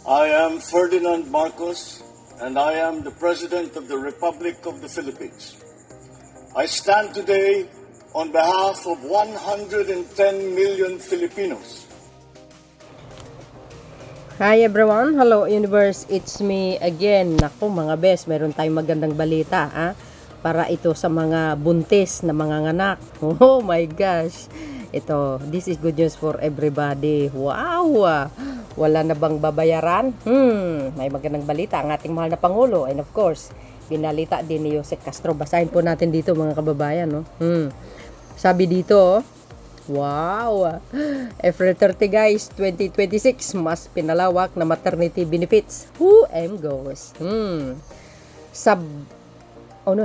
I am Ferdinand Marcos, and I am the President of the Republic of the Philippines. I stand today on behalf of 110 million Filipinos. Hi everyone, hello universe, it's me again. Naku mga best, meron tayong magandang balita para ito sa mga buntis na mga nganak. Oh my gosh, this is good news for everybody. Wow, wala na bang babayaran? May magandang balita ang ating mahal na Pangulo, and of course binalita din ni Jose Castro. Basahin po natin dito mga kababayan, no? Sabi dito, wow, April 30 guys, 2026, mas pinalawak na maternity benefits. Who am goes?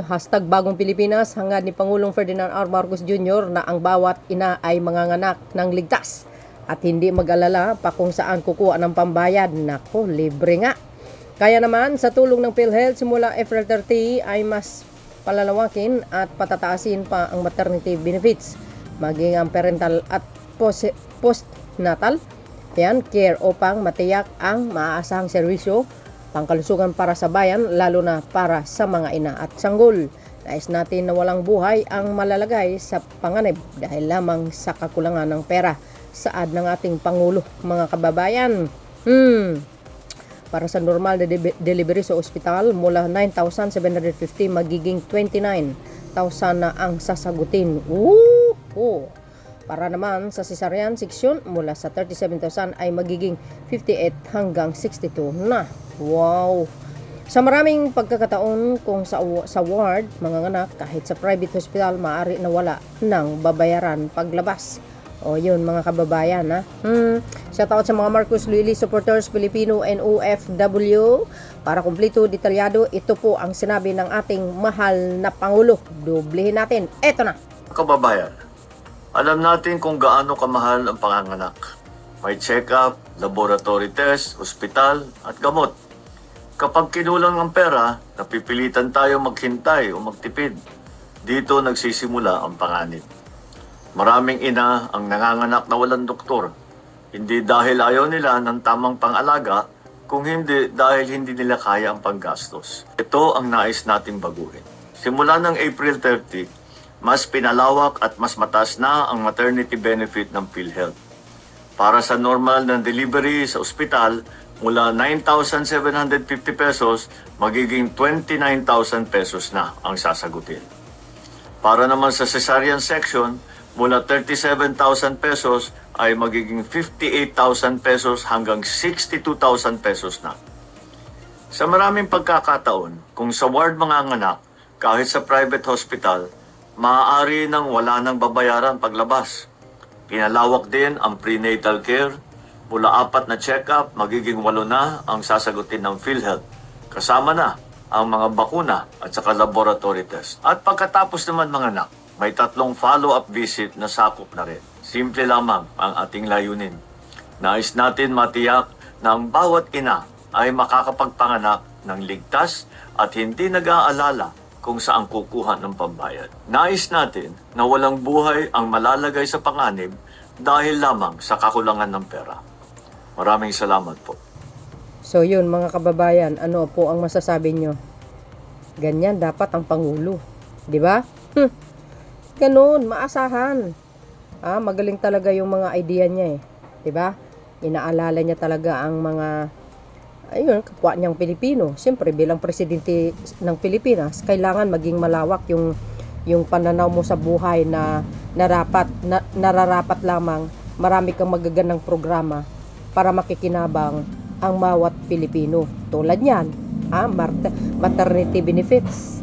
Hashtag Bagong Pilipinas, hangad ni Pangulong Ferdinand R. Marcos Jr. na ang bawat ina ay manganganak ng ligtas at hindi mag-alala pa kung saan kukuha ng pambayad. Nako, libre nga. Kaya naman, sa tulong ng PhilHealth, simula April 30 ay mas palalawakin at patataasin pa ang maternity benefits, maging ang parental at postnatal care upang matiyak ang maaasahang serbisyo pangkalusugan para sa bayan, lalo na para sa mga ina at sanggol. Nais natin na walang buhay ang malalagay sa panganib dahil lamang sa kakulangan ng pera, saad ng ating Pangulo. Mga kababayan, para sa normal na delivery sa ospital, mula 9,750 magiging 29,000 na ang sasagutin. Para naman sa cesarean section, mula sa 37,000 ay magiging 58 hanggang 62 na. Wow! Sa maraming pagkakataon, kung sa ward, mga anak, kahit sa private hospital, maaari na wala ng babayaran paglabas. O yun mga kababayan, shoutout sa mga Marcos Luili supporters, Filipino and OFW. Para kumpleto, detalyado, ito po ang sinabi ng ating mahal na Pangulo. Doblehin natin. Eto na. Kababayan, alam natin kung gaano kamahal ang panganganak. May check-up, laboratory test, ospital, at gamot. Kapag kinulang ang pera, napipilitan tayo maghintay o magtipid. Dito nagsisimula ang panganib. Maraming ina ang nanganganak na walang doktor. Hindi dahil ayaw nila ng tamang pang-alaga, kung hindi dahil hindi nila kaya ang panggastos. Ito ang nais nating baguhin. Simula ng April 30, mas pinalawak at mas mataas na ang maternity benefit ng PhilHealth. Para sa normal na delivery sa ospital, mula 9,750 pesos, magiging 29,000 pesos na ang sasagutin. Para naman sa cesarean section, mula 37,000 pesos ay magiging 58,000 pesos hanggang 62,000 pesos na. Sa maraming pagkakataon, kung sa ward mga anak, kahit sa private hospital, maaari nang wala nang babayaran paglabas. Pinalawak din ang prenatal care, mula 4 na check-up, magiging 8 na ang sasagutin ng PhilHealth. Kasama na ang mga bakuna at saka laboratory test. At pagkatapos naman mga anak, may 3 follow-up visit na sakop na rin. Simple lamang ang ating layunin. Nais natin matiyak na ang bawat ina ay makakapagpanganak ng ligtas at hindi nag-aalala kung saan kukuha ng pambayad. Nais natin na walang buhay ang malalagay sa panganib dahil lamang sa kakulangan ng pera. Maraming salamat po. So yun mga kababayan, ano po ang masasabi nyo? Ganyan dapat ang Pangulo, di ba? Ganun, maasahan. Magaling talaga yung mga idea niya eh. 'Di ba? Inaalala niya talaga ang mga kapwa niyang Pilipino. Siyempre bilang presidente ng Pilipinas, kailangan maging malawak yung pananaw mo sa buhay na nararapat lamang marami kang magagandang programa para makikinabang ang bawat Pilipino. Tulad niyan, maternity benefits.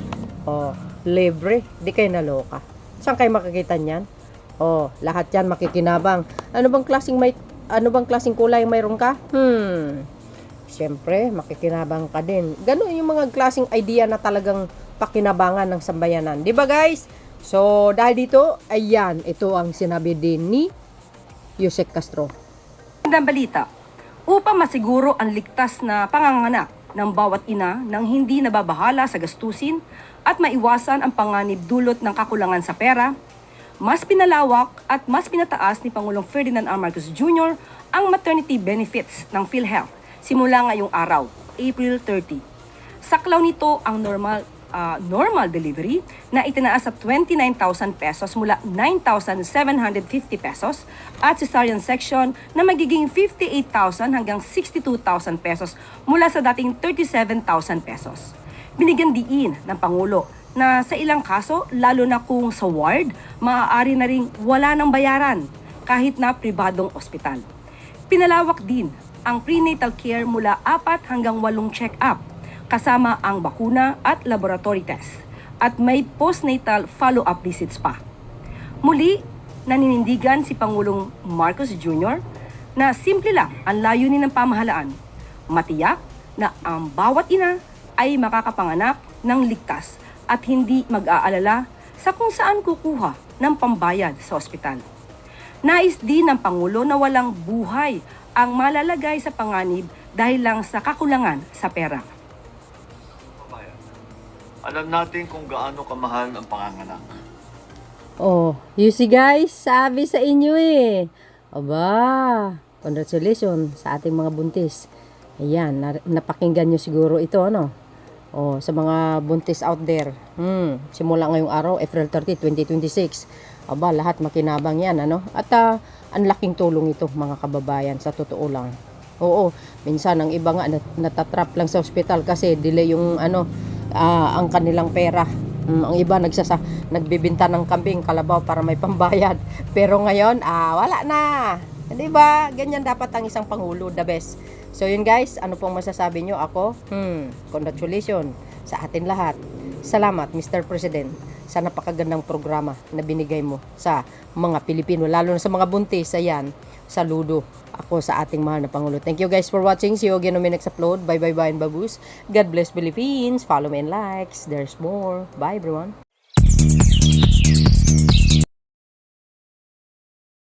Libre, di kayo naloka. Saan kayo makikita niyan? Lahat yan makikinabang. Ano bang klaseng kulay mayroon ka? Siyempre, makikinabang ka din. Ganun yung mga klaseng idea na talagang pakinabangan ng sambayanan. Di ba guys? So, dahil dito, ayan, ito ang sinabi din ni Jose Castro. Magandang balita. Upang masiguro ang ligtas na panganganak ng bawat ina nang hindi nababahala sa gastusin at maiwasan ang panganib dulot ng kakulangan sa pera, mas pinalawak at mas pinataas ni Pangulong Ferdinand R. Marcos Jr. ang maternity benefits ng PhilHealth simula ngayong araw, April 30. Saklaw nito ang normal delivery na itinaas sa 29,000 pesos mula 9,750 pesos at cesarean section na magiging 58,000 hanggang 62,000 pesos mula sa dating 37,000 pesos. Binigyan diin ng Pangulo na sa ilang kaso, lalo na kung sa ward, maaari na ring wala ng bayaran kahit na pribadong ospital. Pinalawak din ang prenatal care mula 4 hanggang 8 check-up kasama ang bakuna at laboratory test at may postnatal follow-up visits pa. Muli, naninindigan si Pangulong Marcos Jr. na simple lang ang layunin ng pamahalaan, matiyak na ang bawat ina ay makakapanganak ng ligtas at hindi mag-aalala sa kung saan kukuha ng pambayad sa ospital. Nais din ng Pangulo na walang buhay ang malalagay sa panganib dahil lang sa kakulangan sa pera. Alam natin kung gaano kamahal ang panganganak. Oh, you see guys, sabi sa inyo eh. Aba, congratulations sa ating mga buntis. Ayan, napakinggan nyo siguro ito, ano? Oh, sa mga buntis out there. Simula ngayong araw, April 30, 2026. Aba, lahat makinabang yan, ano? At ang laking tulong ito, mga kababayan, sa totoo lang. Oo, minsan ang iba nga natatrap lang sa ospital kasi delay yung ang kanilang pera. Ang iba nagbibinta ng kambing, kalabaw para may pambayad. Pero ngayon, wala na. Di ba? Ganyan dapat ang isang pangulo, the best. So yun guys, ano pong masasabi nyo? Ako, congratulations sa atin lahat. Salamat Mr. President sa napakagandang programa na binigay mo sa mga Pilipino, lalo na sa mga buntis. Ayan, saludo ako sa ating mahal na Pangulo. Thank you guys for watching. See you again on my next upload. Bye bye bye and baboos. God bless Philippines. Follow me and likes. There's more. Bye everyone.